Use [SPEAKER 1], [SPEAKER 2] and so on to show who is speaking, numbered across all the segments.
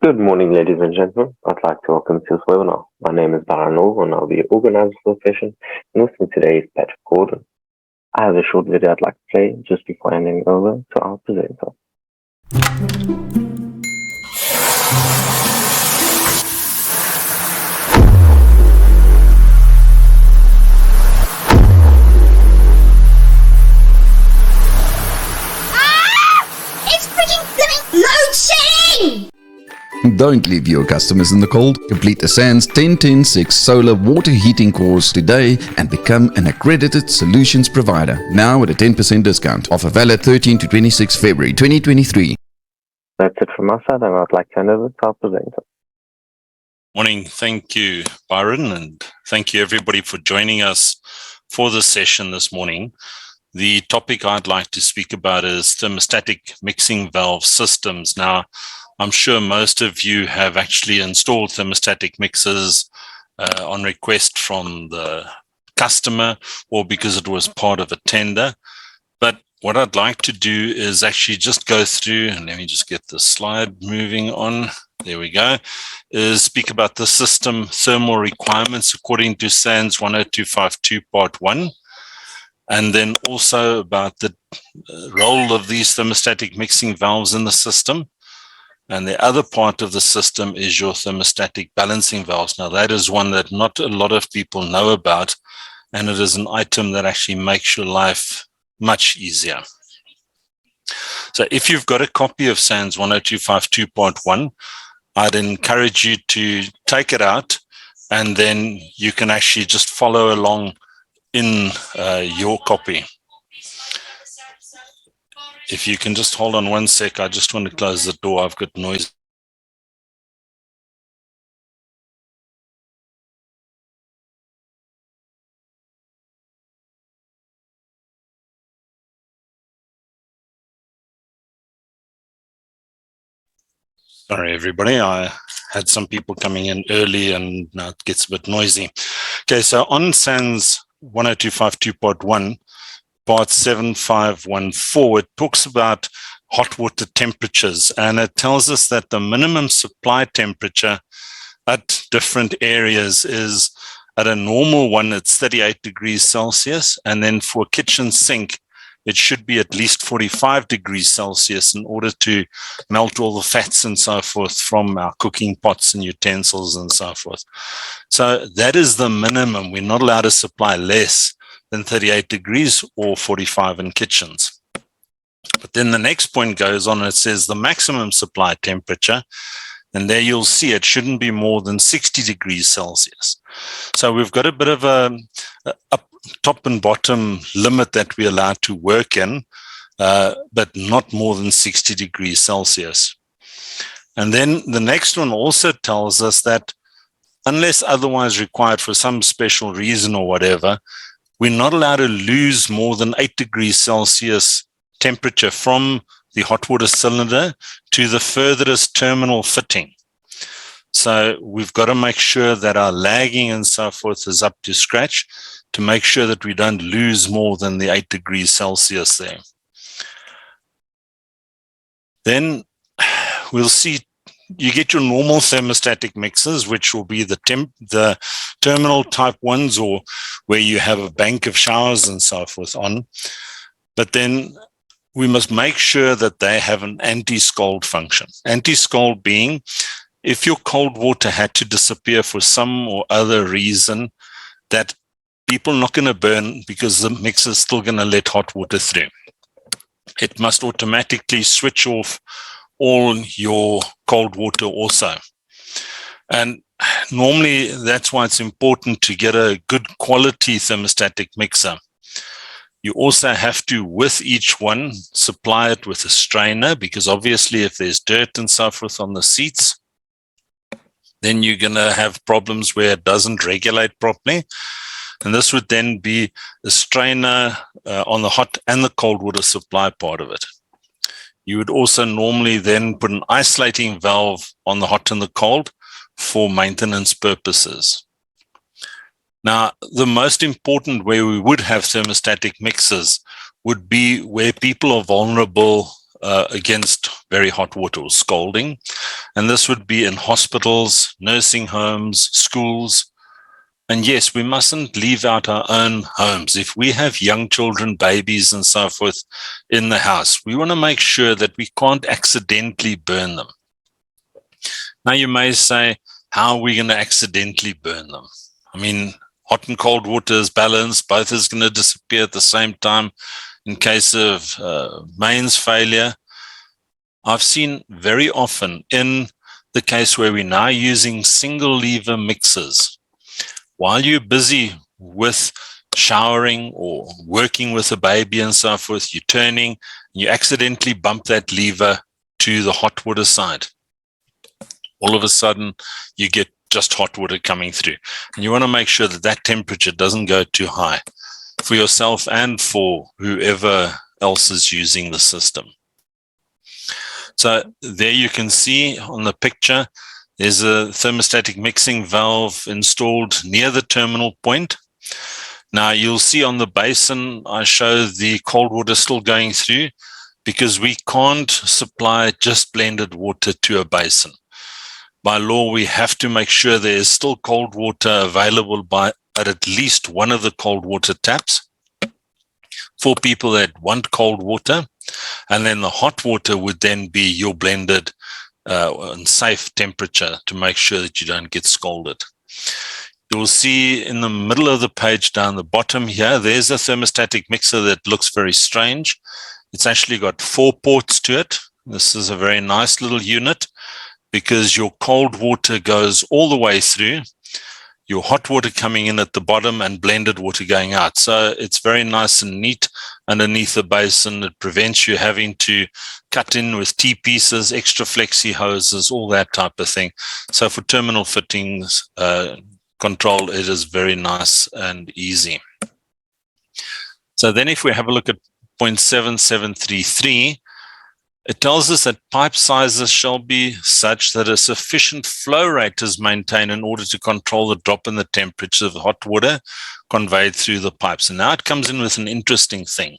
[SPEAKER 1] Good morning, ladies and gentlemen. I'd like to welcome to this webinar. My name is Baranul, and I'll be your organizer for the session. And with me today is Patrick Gordon. I have a short video I'd like to play just before handing over to our presenter.
[SPEAKER 2] It's freaking load shedding!
[SPEAKER 3] Don't leave your customers in the cold. Complete the SANS 10-10-6 solar water heating course today and become an accredited solutions provider. Now at a 10% discount. Offer valid 13 to 26 February 2023.
[SPEAKER 1] That's it from my side, and I'd like to hand over to our presenter.
[SPEAKER 4] Morning. Thank you, Byron, and thank you everybody for joining us for this session this morning. The topic I'd like to speak about is thermostatic mixing valve systems. Now, I'm sure most of you have actually installed thermostatic mixers on request from the customer or because it was part of a tender. But what I'd like to do is actually just go through, and let me just get the slide moving on. There we go. Is speak about the system thermal requirements according to SANS 10252 Part 1. And then also about the role of these thermostatic mixing valves in the system. And the other part of the system is your thermostatic balancing valves. Now, that is one that not a lot of people know about, and it is an item that actually makes your life much easier. So if you've got a copy of SANS 10252 Part 1, I'd encourage you to take it out, and then you can actually just follow along in your copy. If you can just hold on one sec, I just want to close the door. I've got noise. Sorry, everybody. I had some people coming in early and now it gets a bit noisy. Okay, so on SANS 10252 Part 1, Part 7514, it talks about hot water temperatures, and it tells us that the minimum supply temperature at different areas is, at a normal one, it's 38 degrees Celsius, and then for a kitchen sink, it should be at least 45 degrees Celsius in order to melt all the fats and so forth from our cooking pots and utensils and so forth. So that is the minimum. We're not allowed to supply less than 38 degrees or 45 in kitchens. But then the next point goes on, it says the maximum supply temperature, and there you'll see it shouldn't be more than 60 degrees Celsius. So we've got a bit of a top and bottom limit that we're allowed to work in, but not more than 60 degrees Celsius. And then the next one also tells us that unless otherwise required for some special reason or whatever, we're not allowed to lose more than 8 degrees Celsius temperature from the hot water cylinder to the furthest terminal fitting. So we've got to make sure that our lagging and so forth is up to scratch to make sure that we don't lose more than the 8 degrees Celsius there. Then we'll see you get your normal thermostatic mixers, which will be the terminal type ones, or where you have a bank of showers and so forth on. But then we must make sure that they have an anti-scald function. Anti-scald being, if your cold water had to disappear for some or other reason, that people are not going to burn because the mixer is still going to let hot water through. It must automatically switch off all your cold water also. And normally that's why it's important to get a good quality thermostatic mixer. You also have to, with each one, supply it with a strainer, because obviously if there's dirt and so forth on the seats, then you're going to have problems where it doesn't regulate properly. And this would then be a strainer on the hot and the cold water supply part of it. You would also normally then put an isolating valve on the hot and the cold for maintenance purposes. Now, the most important where we would have thermostatic mixers would be where people are vulnerable against very hot water or scalding. And this would be in hospitals, nursing homes, schools. And yes, we mustn't leave out our own homes. If we have young children, babies, and so forth in the house, we want to make sure that we can't accidentally burn them. Now, you may say, how are we going to accidentally burn them? I mean, hot and cold water is balanced. Both is going to disappear at the same time in case of mains failure. I've seen very often in the case where we're now using single lever mixers, while you're busy with showering or working with a baby and so forth, you're turning, and you accidentally bump that lever to the hot water side. All of a sudden, you get just hot water coming through. And you want to make sure that that temperature doesn't go too high for yourself and for whoever else is using the system. So there you can see on the picture, there's a thermostatic mixing valve installed near the terminal point. Now you'll see on the basin, I show the cold water still going through because we can't supply just blended water to a basin. By law, we have to make sure there is still cold water available at least one of the cold water taps for people that want cold water. And then the hot water would then be your blended and safe temperature to make sure that you don't get scalded. You'll see in the middle of the page down the bottom here, there's a thermostatic mixer that looks very strange. It's actually got 4 ports to it. This is a very nice little unit because your cold water goes all the way through, your hot water coming in at the bottom and blended water going out. So it's very nice and neat underneath the basin. It prevents you having to cut in with T-pieces, extra flexi hoses, all that type of thing. So for terminal fittings control, it is very nice and easy. So then if we have a look at 0.7733, it tells us that pipe sizes shall be such that a sufficient flow rate is maintained in order to control the drop in the temperature of hot water conveyed through the pipes. And now it comes in with an interesting thing.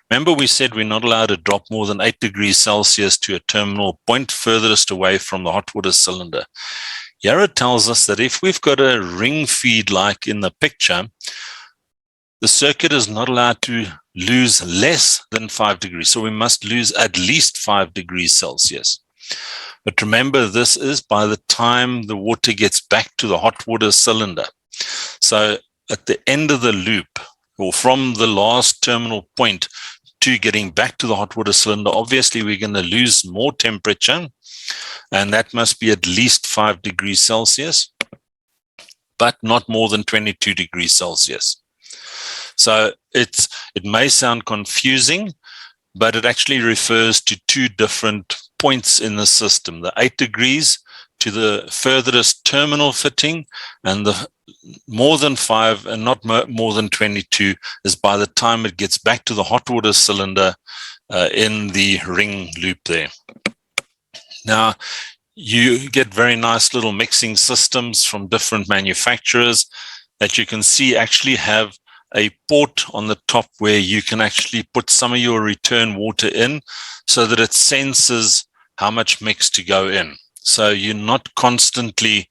[SPEAKER 4] Remember, we said we're not allowed to drop more than 8 degrees Celsius to a terminal point furthest away from the hot water cylinder. Here it tells us that if we've got a ring feed like in the picture, the circuit is not allowed to lose less than 5 degrees. So we must lose at least 5 degrees Celsius. But remember, this is by the time the water gets back to the hot water cylinder. So at the end of the loop, or from the last terminal point to getting back to the hot water cylinder, obviously we're going to lose more temperature, and that must be at least 5 degrees Celsius, but not more than 22 degrees Celsius. So it may sound confusing, but it actually refers to 2 different points in the system. The 8 degrees to the furthest terminal fitting, and the more than 5 and not more than 22 is by the time it gets back to the hot water cylinder in the ring loop there. Now, you get very nice little mixing systems from different manufacturers that you can see actually have a port on the top where you can actually put some of your return water in so that it senses how much mix to go in. So you're not constantly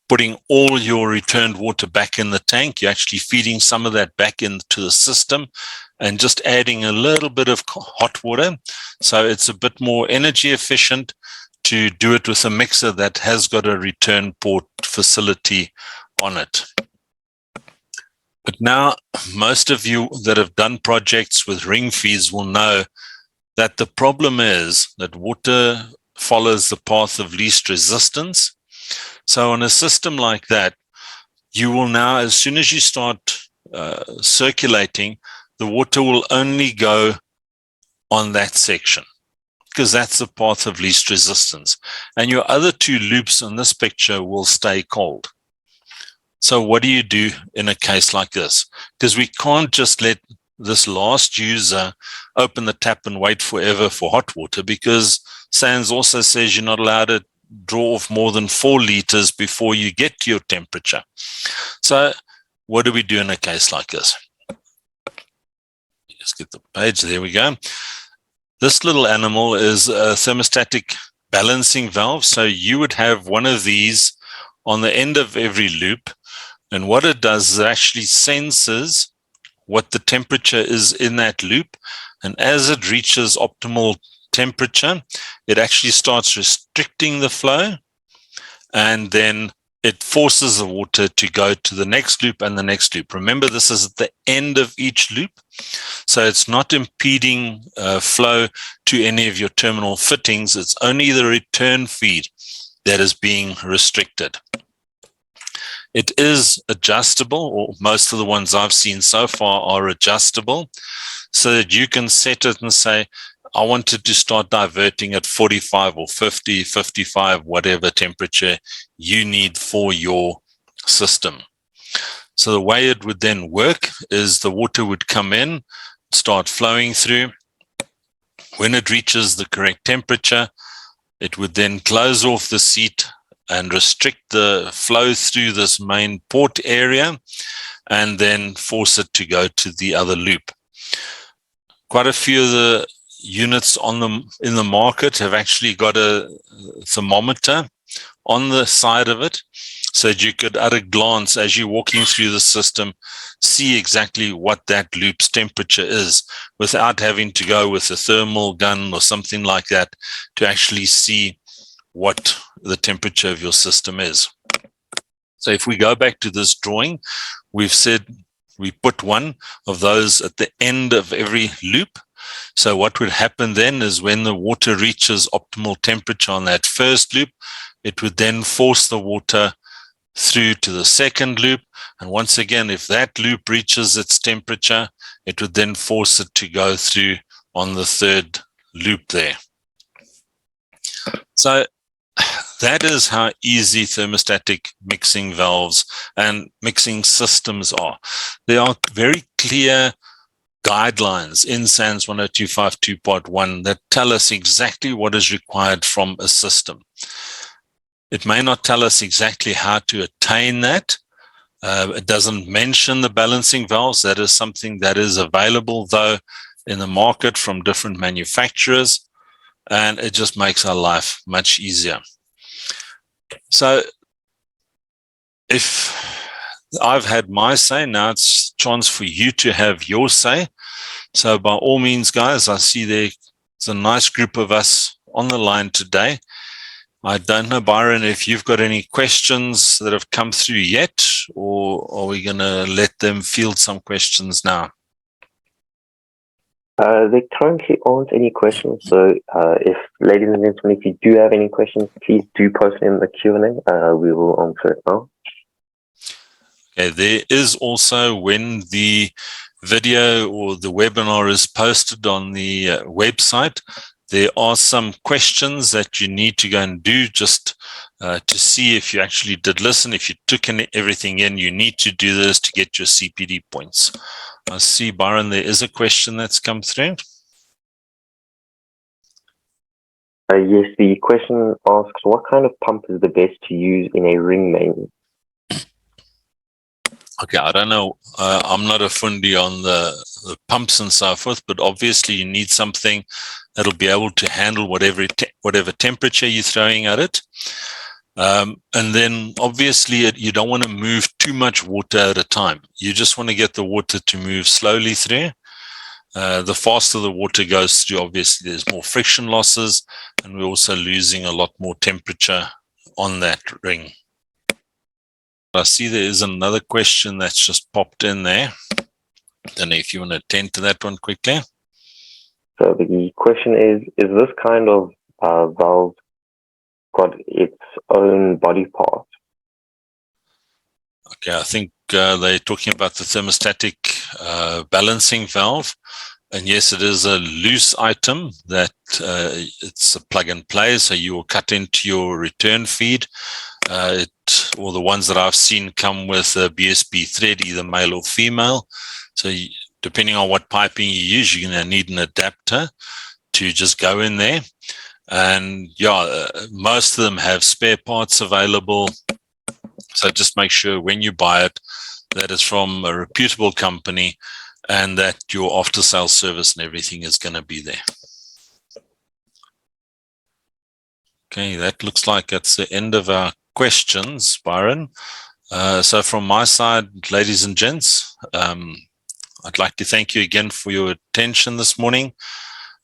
[SPEAKER 4] putting all your returned water back in the tank. You're actually feeding some of that back into the system and just adding a little bit of hot water. So it's a bit more energy efficient to do it with a mixer that has got a return port facility on it. But now, most of you that have done projects with ring feeds will know that the problem is that water follows the path of least resistance. So on a system like that, you will now, as soon as you start circulating, the water will only go on that section because that's the path of least resistance. And your other 2 loops on this picture will stay cold. So what do you do in a case like this? Because we can't just let this last user open the tap and wait forever for hot water, because SANS also says you're not allowed to draw off more than 4 liters before you get to your temperature. So what do we do in a case like this? Just get the page. There we go. This little animal is a thermostatic balancing valve. So you would have one of these on the end of every loop. And what it does is it actually senses what the temperature is in that loop. And as it reaches optimal temperature, it actually starts restricting the flow, and then it forces the water to go to the next loop and the next loop. Remember, this is at the end of each loop, so it's not impeding flow to any of your terminal fittings. It's only the return feed that is being restricted. It is adjustable, or most of the ones I've seen so far are adjustable, so that you can set it and say, I wanted to start diverting at 45 or 50, 55, whatever temperature you need for your system. So the way it would then work is the water would come in, start flowing through. When it reaches the correct temperature, it would then close off the seat and restrict the flow through this main port area, and then force it to go to the other loop. Quite a few of the units in the market have actually got a thermometer on the side of it, so that you could at a glance, as you're walking through the system, see exactly what that loop's temperature is without having to go with a thermal gun or something like that to actually see what the temperature of your system is. So if we go back to this drawing, we've said we put one of those at the end of every loop. So what would happen then is when the water reaches optimal temperature on that first loop, it would then force the water through to the second loop. And once again, if that loop reaches its temperature, it would then force it to go through on the third loop there. So that is how easy thermostatic mixing valves and mixing systems are. There are very clear guidelines in SANS 10252 Part 1 that tell us exactly what is required from a system. It may not tell us exactly how to attain that. It doesn't mention the balancing valves. That is something that is available, though, in the market from different manufacturers, and it just makes our life much easier. So if I've had my say, now it's a chance for you to have your say. So by all means, guys, I see there's a nice group of us on the line today. I don't know, Byron, if you've got any questions that have come through yet, or are we going to let them field some questions now?
[SPEAKER 1] There currently aren't any questions, so if, ladies and gentlemen, if you do have any questions, please do post in the Q&A. We will answer it now.
[SPEAKER 4] Okay, there is also, when the video or the webinar is posted on the website, there are some questions that you need to go and do just to see if you actually did listen. If you took everything in, you need to do this to get your CPD points. I see, Byron, there is a question that's come through.
[SPEAKER 1] Yes, the question asks, what kind of pump is the best to use in a ring main?
[SPEAKER 4] Okay, I don't know. I'm not a fundi on the pumps and so forth, but obviously you need something that'll be able to handle whatever temperature you're throwing at it. And then obviously you don't want to move too much water at a time. You just want to get the water to move slowly through. The faster the water goes through, obviously there's more friction losses, and we're also losing a lot more temperature on that ring. I see there is another question that's just popped in there. Don't know if you want to attend to that one quickly.
[SPEAKER 1] So the question is this kind of valve got its own body part?
[SPEAKER 4] Okay, I think they're talking about the thermostatic balancing valve. And yes, it is a loose item that it's a plug and play. So you will cut into your return feed. Or the ones that I've seen come with a BSP thread, either male or female. So depending on what piping you use, you're going to need an adapter to just go in there. And yeah, most of them have spare parts available. So just make sure when you buy it, that it's from a reputable company and that your after-sales service and everything is going to be there. Okay, that looks like it's the end of our questions, Byron. So from my side, ladies and gents, I'd like to thank you again for your attention this morning.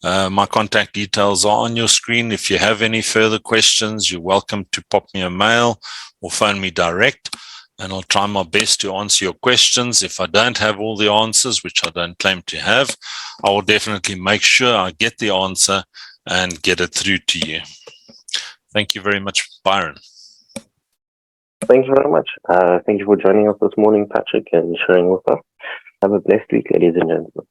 [SPEAKER 4] My contact details are on your screen. If you have any further questions, you're welcome to pop me a mail or phone me direct, and I'll try my best to answer your questions. If I don't have all the answers, which I don't claim to have, I will definitely make sure I get the answer and get it through to you. Thank you very much, Byron.
[SPEAKER 1] Thank you very much. Thank you for joining us this morning, Patrick, and sharing with us. Have a blessed week, ladies and gentlemen.